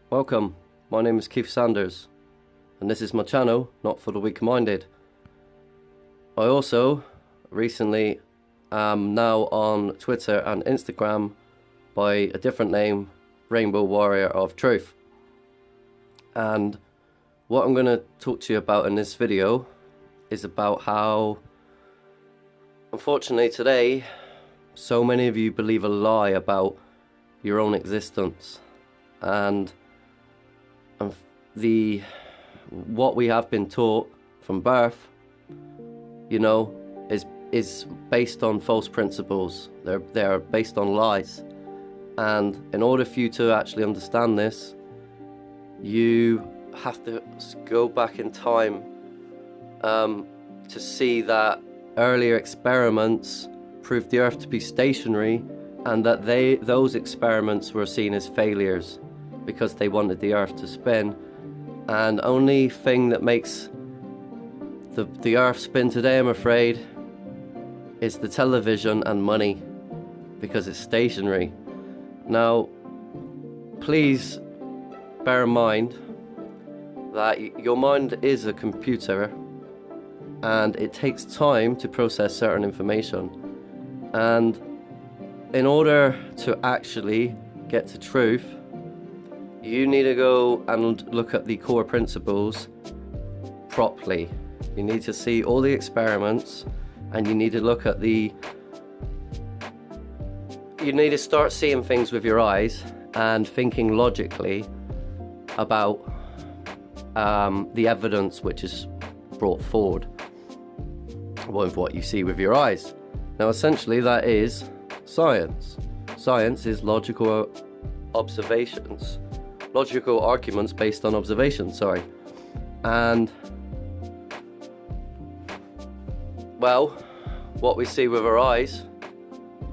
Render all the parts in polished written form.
Welcome, my name is Keith Sanders, and this is my channel, Not for the Weak-Minded. I also recently am now on Twitter and Instagram by a different name, Rainbow Warrior of Truth. And what I'm going to talk to you about in this video is about how, unfortunately today, so many of you believe a lie about your own existence. And what we have been taught from birth, you know, is based on false principles. They're based on lies. And in order for you to actually understand this, you have to go back in time to see that earlier experiments proved the Earth to be stationary, and that those experiments were seen as failures because they wanted the Earth to spin. And only thing that makes the Earth spin today, I'm afraid, is the television and money, because it's stationary. Now, please bear in mind that your mind is a computer and it takes time to process certain information. And in order to actually get to truth, you need to go and look at the core principles properly. You need to see all the experiments, and you need to look at you need to start seeing things with your eyes and thinking logically about the evidence which is brought forward with what you see with your eyes. Now, essentially, that is science. Science is logical observations. Logical arguments based on observations, And, well, what we see with our eyes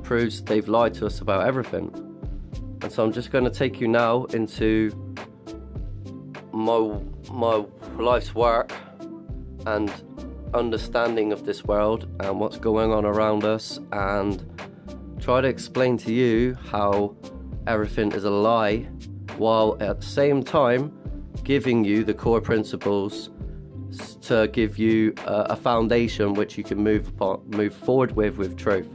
proves they've lied to us about everything. And so I'm just going to take you now into my life's work and understanding of this world and what's going on around us, and try to explain to you how everything is a lie, while at the same time giving you the core principles to give you a foundation which you can move forward with truth.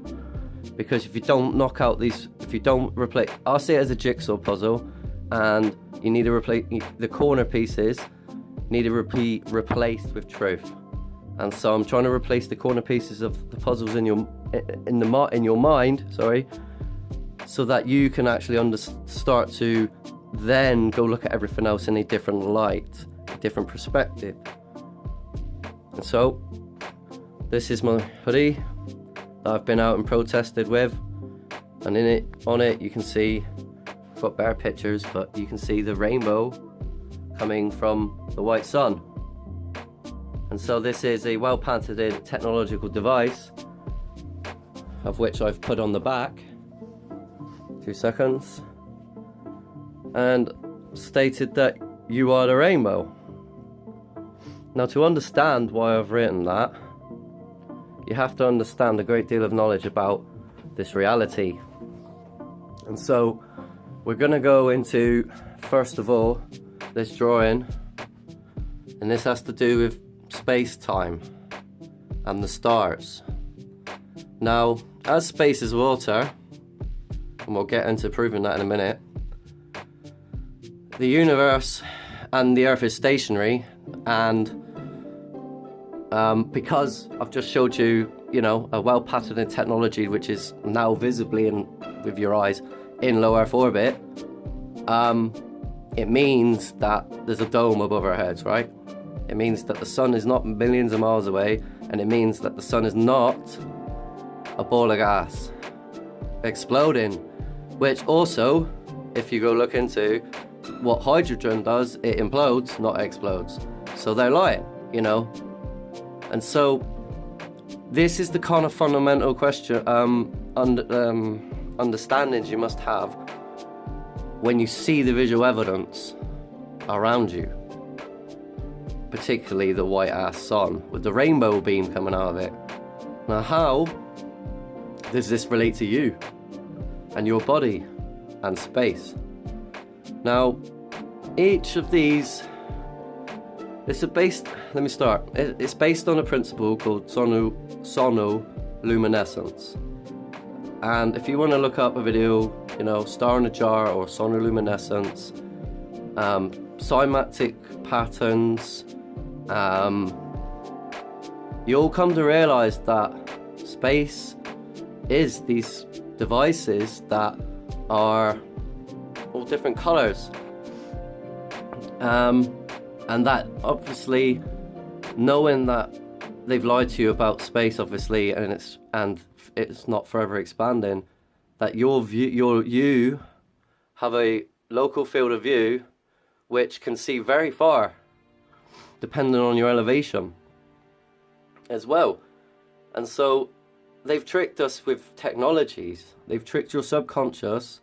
Because if you don't knock out if you don't replace, I'll see it as a jigsaw puzzle, and you need to replace the corner pieces, need to be replaced with truth. And so I'm trying to replace the corner pieces of the puzzles in your mind, so that you can actually start to then go look at everything else in a different light, a different perspective. And so this is my hoodie that I've been out and protested with, and on it you can see, I've got bare pictures, but you can see the rainbow coming from the white sun. And so this is a well patented technological device, of which I've put on the back, 2 seconds, and stated that you are the rainbow. Now, to understand why I've written that, you have to understand a great deal of knowledge about this reality. And so we're going to go into, first of all, this drawing, and this has to do with space-time and the stars. Now, as space is water, and we'll get into proving that in a minute, the universe and the Earth is stationary, and because I've just showed you, a well-patented technology which is now visibly with your eyes in low Earth orbit, it means that there's a dome above our heads, right? It means that the sun is not millions of miles away, and it means that the sun is not a ball of gas exploding, which also, if you go look into what hydrogen does, it implodes, not explodes. So they're lying, And so this is the kind of fundamental question, understandings you must have when you see the visual evidence around you, particularly the white ass sun with the rainbow beam coming out of it. Now, how does this relate to you and your body and space? Now, each of these, it's based on a principle called sonoluminescence. And if you want to look up a video, you know, star in a jar or sonoluminescence, cymatic patterns, you'll come to realize that space is these devices that are all different colors, and that obviously, knowing that they've lied to you about space, obviously, and it's not forever expanding, that you have a local field of view which can see very far, depending on your elevation as well. And so they've tricked us with technologies. They've tricked your subconscious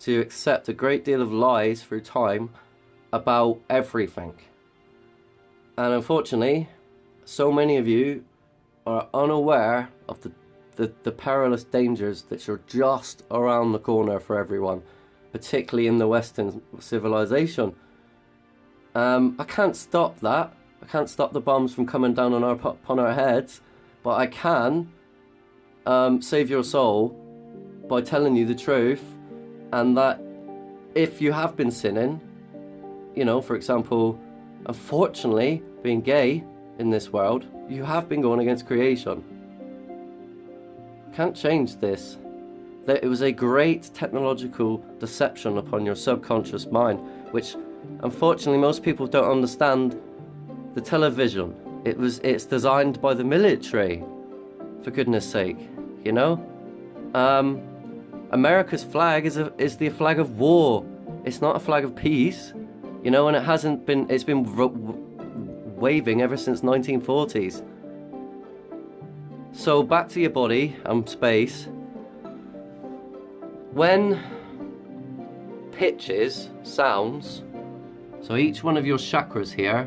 to accept a great deal of lies through time about everything. And unfortunately, so many of you are unaware of the perilous dangers that are just around the corner for everyone, particularly in the Western civilization. I can't stop that. I can't stop the bombs from coming down upon our heads, but I can save your soul by telling you the truth, and that if you have been sinning, you know, for example, unfortunately, being gay in this world, you have been going against creation. Can't change this. That it was a great technological deception upon your subconscious mind, which unfortunately most people don't understand. The television, it's designed by the military, for goodness sake, you know. America's flag is the flag of war. It's not a flag of peace, you know, and it's been waving ever since 1940s. So back to your body and space. When pitches, sounds, so each one of your chakras here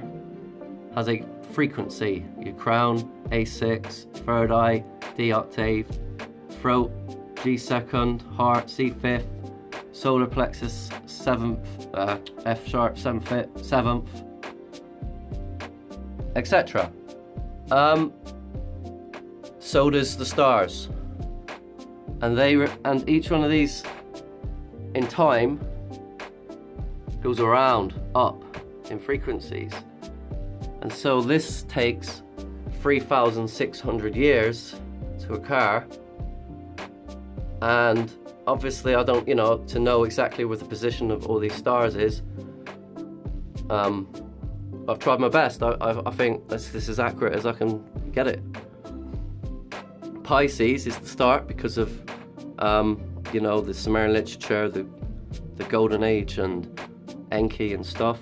has a frequency. Your crown, A6, third eye, D octave, throat, G second, heart, C fifth, solar plexus, 7th, F sharp, 7th, etc. So does the stars, and each one of these in time goes around up in frequencies, and so this takes 3,600 years to occur. And obviously I don't, to know exactly where the position of all these stars is. I've tried my best. I think this is as accurate as I can get it. Pisces is the start because of, the Sumerian literature, the Golden Age and Enki and stuff,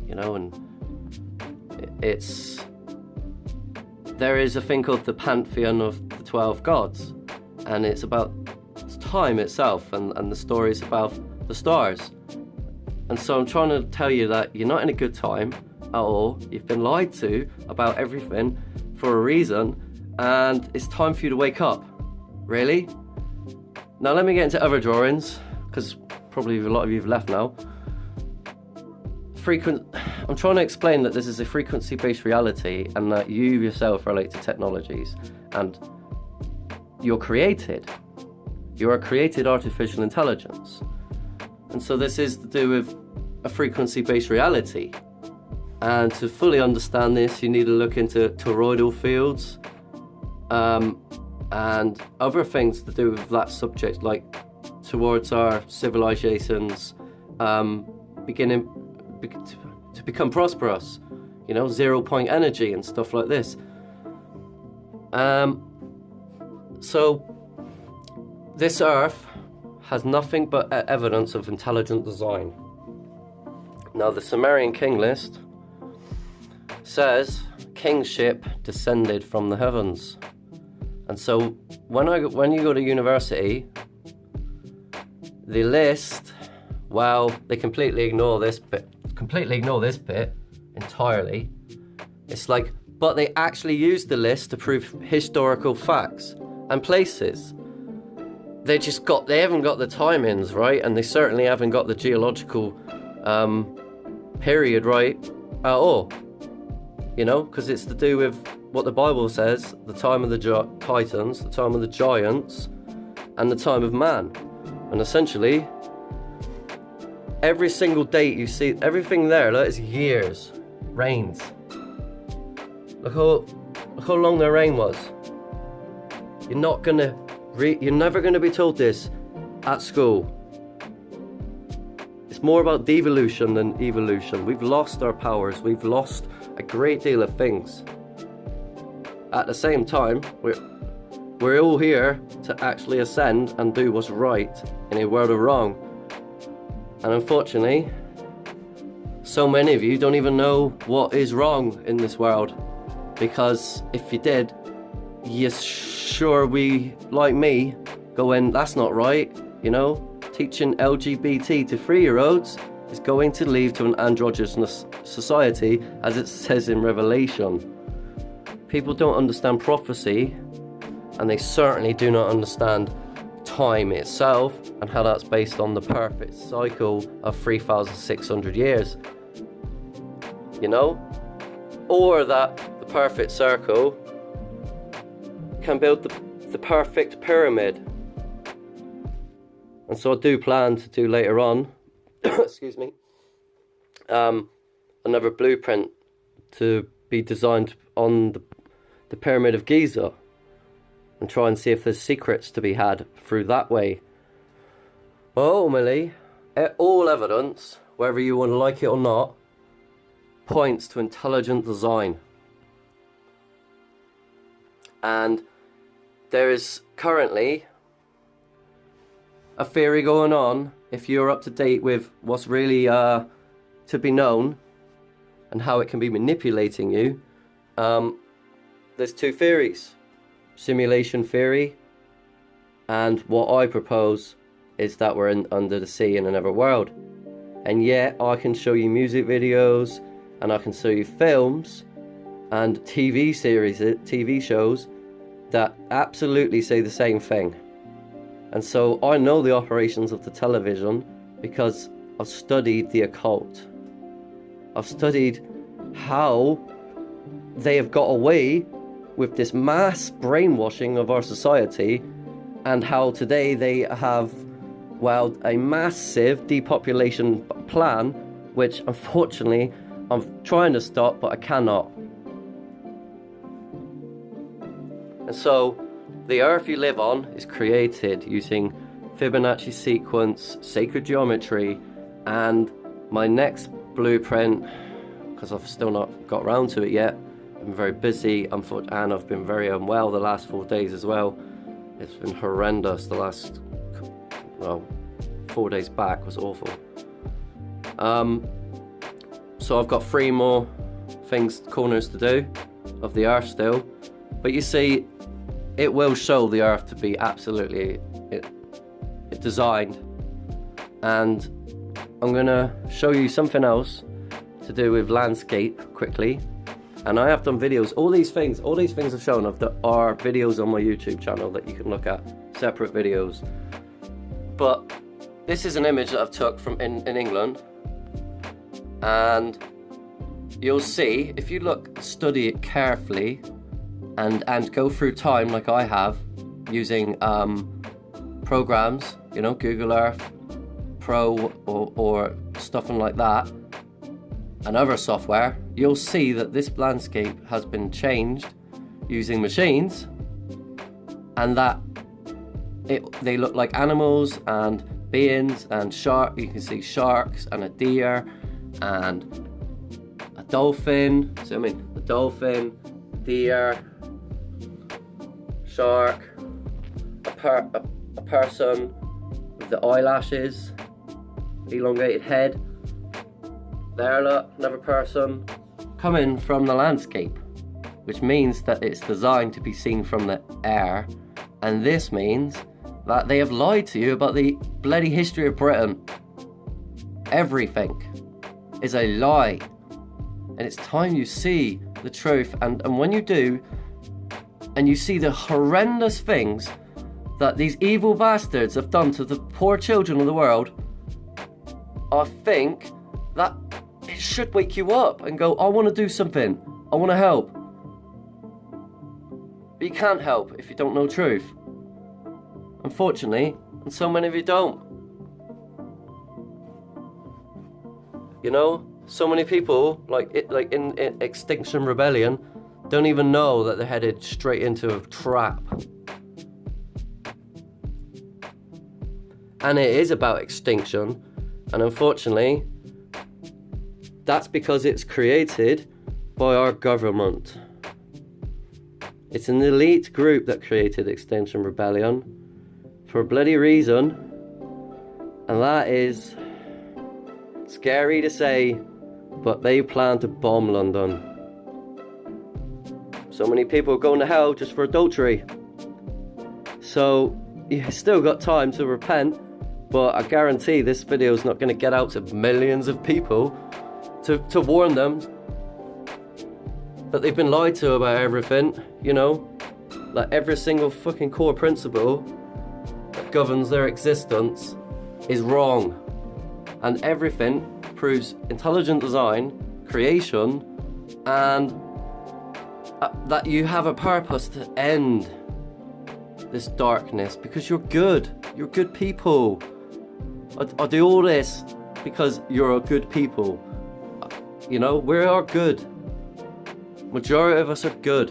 and there is a thing called the pantheon of the 12 gods, and it's about time itself and the stories about the stars. And so I'm trying to tell you that you're not in a good time at all. You've been lied to about everything for a reason, and it's time for you to wake up. Really? Now let me get into other drawings, because probably a lot of you have left now. I'm trying to explain that this is a frequency-based reality, and that you yourself relate to technologies, and you're created. You are created artificial intelligence. And so this is to do with a frequency-based reality. And to fully understand this, you need to look into toroidal fields and other things to do with that subject, like towards our civilizations beginning to become prosperous, 0 point energy and stuff like this. So this Earth has nothing but evidence of intelligent design. Now the Sumerian king list says kingship descended from the heavens. And so when you go to university, the list, well, they completely ignore this bit entirely. It's like, but they actually use the list to prove historical facts and places. They haven't got the timings right, and they certainly haven't got the geological period right at all. You know, because it's to do with what the Bible says, the time of the Titans, the time of the giants, and the time of man. And essentially, every single date you see, everything there, that is years, reigns. Look how long their reign was. You're never gonna be told this at school. It's more about devolution than evolution. We've lost our powers. We've lost a great deal of things. At the same time, we're all here to actually ascend and do what's right in a world of wrong. And unfortunately, so many of you don't even know what is wrong in this world. Because if you did, you sure we, like me, going, that's not right, you know? Teaching LGBT to 3-year-olds is going to lead to an androgynous society, as it says in Revelation. People don't understand prophecy, and they certainly do not understand time itself and how that's based on the perfect cycle of 3,600 years. You know? Or that the perfect circle can build the perfect pyramid. And so I do plan to do later on, excuse me, another blueprint to be designed on the Pyramid of Giza, and try and see if there's secrets to be had through that way. Well, ultimately, all evidence, whether you want to like it or not, points to intelligent design. And there is currently a theory going on, if you're up to date with what's really to be known and how it can be manipulating you. There's two theories: simulation theory, and what I propose is that we're under the sea in another world. And yet I can show you music videos, and I can show you films and TV series, TV shows that absolutely say the same thing. And so I know the operations of the television because I've studied the occult. I've studied how they have got away with this mass brainwashing of our society, and how today they have, well, a massive depopulation plan, which unfortunately I'm trying to stop, but I cannot. And so the earth you live on is created using Fibonacci sequence, sacred geometry, and my next blueprint, because I've still not got around to it yet, I'm very busy, and I've been very unwell the last 4 days as well. It's been horrendous. The last, 4 days back was awful. So I've got 3 more corners to do of the earth still. But you see, it will show the earth to be absolutely designed. And I'm gonna show you something else to do with landscape quickly. And I have done videos, all these things I've shown are videos on my YouTube channel that you can look at, separate videos. But this is an image that I've took from in England, and you'll see, if you study it carefully and go through time like I have, using programs, you know, Google Earth Pro or stuffing like that, and other software, you'll see that this landscape has been changed using machines, and that they look like animals and beings and shark. You can see sharks and a deer and a dolphin. So I mean, a dolphin, deer, shark, a person with the eyelashes, elongated head. There, look, another person coming from the landscape, which means that it's designed to be seen from the air. And this means that they have lied to you about the bloody history of Britain. Everything is a lie. And it's time you see the truth. And when you do, and you see the horrendous things that these evil bastards have done to the poor children of the world, I think that it should wake you up and go, I want to do something. I want to help. But you can't help if you don't know truth. Unfortunately, and so many of you don't. You know, so many people, like in Extinction Rebellion, don't even know that they're headed straight into a trap. And it is about extinction, and unfortunately, that's because it's created by our government. It's an elite group that created Extinction Rebellion for a bloody reason, and that is scary to say, but they plan to bomb London. So many people are going to hell just for adultery. So you still got time to repent, but I guarantee this video is not going to get out to millions of people to warn them that they've been lied to about everything, you know, like every single fucking core principle that governs their existence is wrong, and everything proves intelligent design, creation, and that you have a purpose to end this darkness because you're good people. I do all this because you're a good people. You know, we are good. Majority of us are good.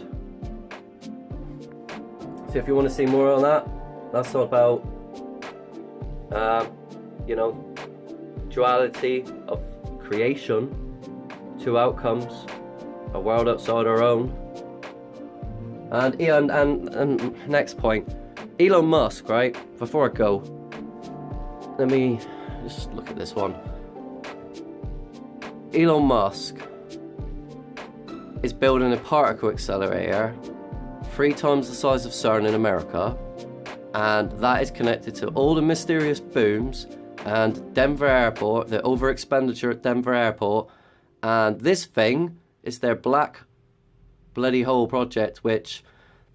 So if you want to see more on that, that's all about, you know, duality of creation, two outcomes, a world outside our own. And next point, Elon Musk, right? Before I go, let me just look at this one. Elon Musk is building a particle accelerator 3 times the size of CERN in America, and that is connected to all the mysterious booms and Denver Airport, the over expenditure at Denver Airport, and this thing is their black bloody hole project which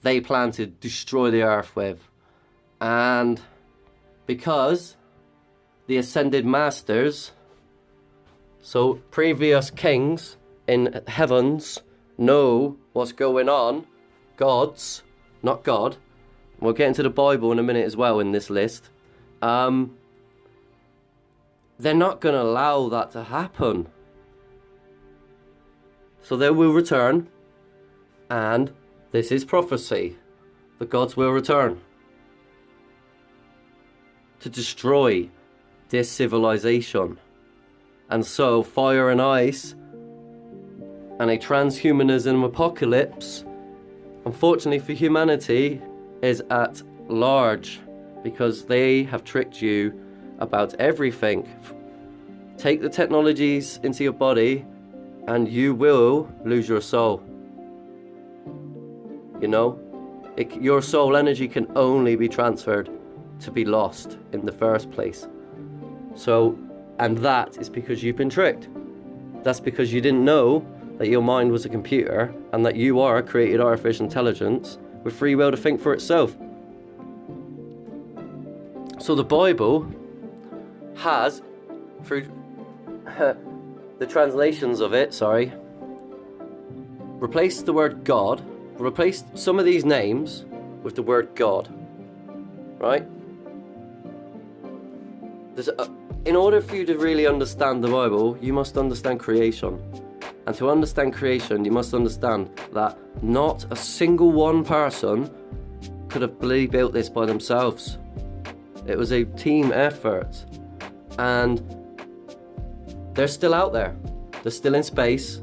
they plan to destroy the earth with. And because the ascended masters, so previous kings in heavens, know what's going on, gods, not God, we'll get into the Bible in a minute as well in this list, they're not going to allow that to happen. So they will return, and this is prophecy. The gods will return to destroy this civilization. And so fire and ice and a transhumanism apocalypse, unfortunately for humanity, is at large because they have tricked you about everything. Take the technologies into your body and you will lose your soul. You know, your soul energy can only be transferred to be lost in the first place. So, and that is because you've been tricked. That's because you didn't know that your mind was a computer and that you are a created artificial intelligence with free will to think for itself. So the Bible has, through the translations of it, replaced the word God, replaced some of these names with the word God, right? In order for you to really understand the Bible, you must understand creation. And to understand creation, you must understand that not a single one person could have built this by themselves. It was a team effort. And they're still out there. They're still in space.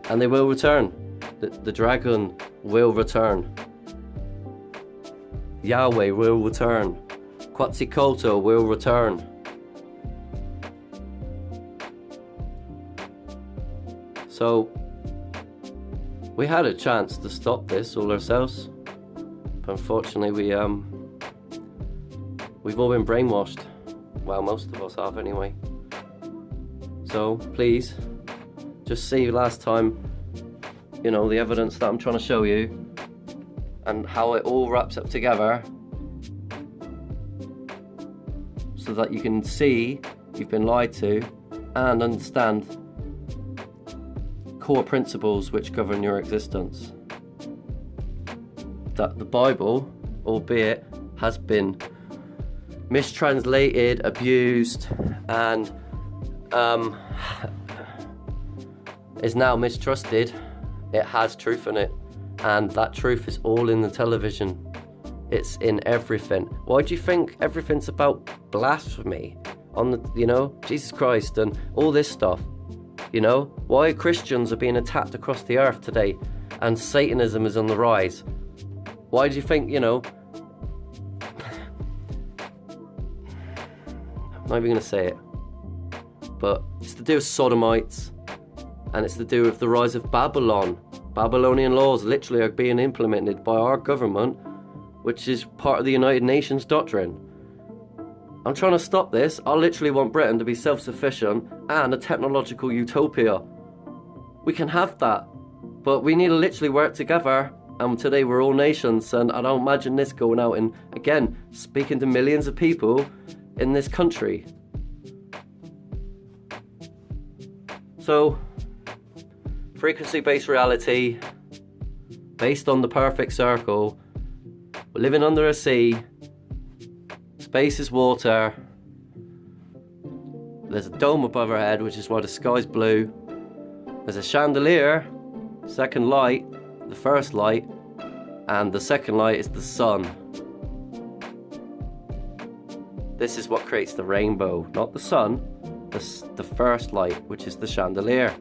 And they will return. The dragon will return. Yahweh will return. Quetzalcoatl will return. So, we had a chance to stop this all ourselves, but unfortunately we've all been brainwashed. Well, most of us have anyway. So, please, just see last time, you know, the evidence that I'm trying to show you, and how it all wraps up together, so that you can see you've been lied to, and understand core principles which govern your existence. That the Bible, albeit, has been mistranslated, abused, and is now mistrusted, it has truth in it, and that truth is all in the television. It's in everything. Why do you think everything's about blasphemy on the, you know, Jesus Christ and all this stuff? You know, why Christians are being attacked across the earth today and Satanism is on the rise? Why do you think, you know, I'm not even going to say it, but it's to do with sodomites, and it's to do with the rise of Babylon. Babylonian laws literally are being implemented by our government, which is part of the United Nations doctrine. I'm trying to stop this. I literally want Britain to be self-sufficient and a technological utopia. We can have that, but we need to literally work together, and today we're all nations, and I don't imagine this going out and, again, speaking to millions of people in this country. So, frequency-based reality, based on the perfect circle, we're living under a sea, space is water, there's a dome above our head, which is why the sky's blue, there's a chandelier, second light, the first light, and the second light is the sun. This is what creates the rainbow, not the sun, the first light, which is the chandelier.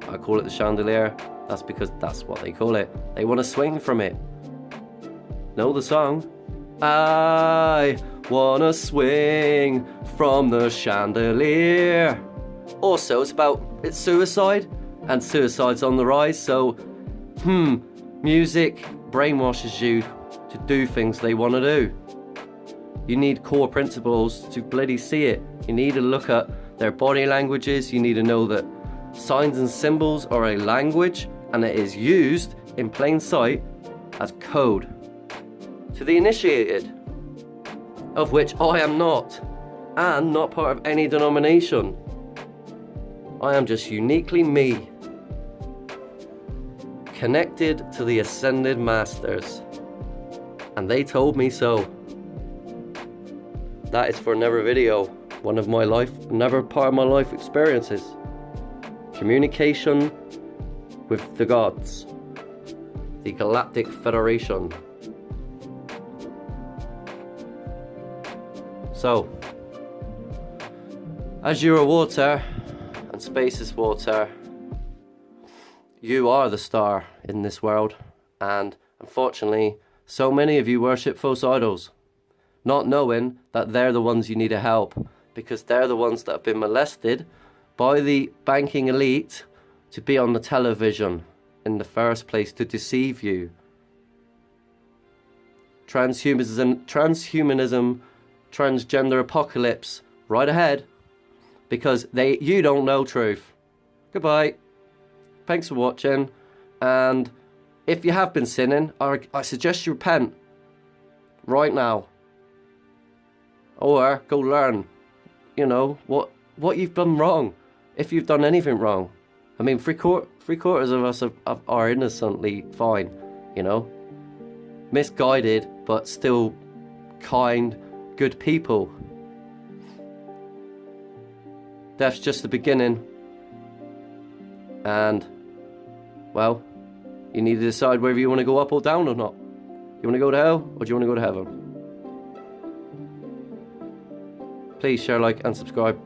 I call it the chandelier, that's because that's what they call it. They want to swing from it. Know the song? I wanna swing from the chandelier. Also, it's suicide, and suicide's on the rise, so, music brainwashes you to do things they want to do. You need core principles to bloody see it. You need to look at their body languages. You need to know that signs and symbols are a language, and it is used in plain sight as code. To the initiated, of which I am not, and not part of any denomination. I am just uniquely me, connected to the ascended masters, and they told me so. That is for another video, one of my life, another part of my life experiences. Communication with the gods, the Galactic Federation. So, as you are water, and space is water, you are the star in this world, and unfortunately, so many of you worship false idols, not knowing that they're the ones you need to help, because they're the ones that have been molested by the banking elite to be on the television in the first place to deceive you. Transhumanism, transgender apocalypse, right ahead, because you don't know truth. Goodbye. Thanks for watching, and if you have been sinning, I suggest you repent right now, or go learn, you know, what you've done wrong, if you've done anything wrong. I mean, three quarters of us are innocently fine, you know, misguided, but still kind, good people. Death's just the beginning, and, well, you need to decide whether you want to go up or down or not. You want to go to hell, or do you want to go to heaven? Please share, like, and subscribe.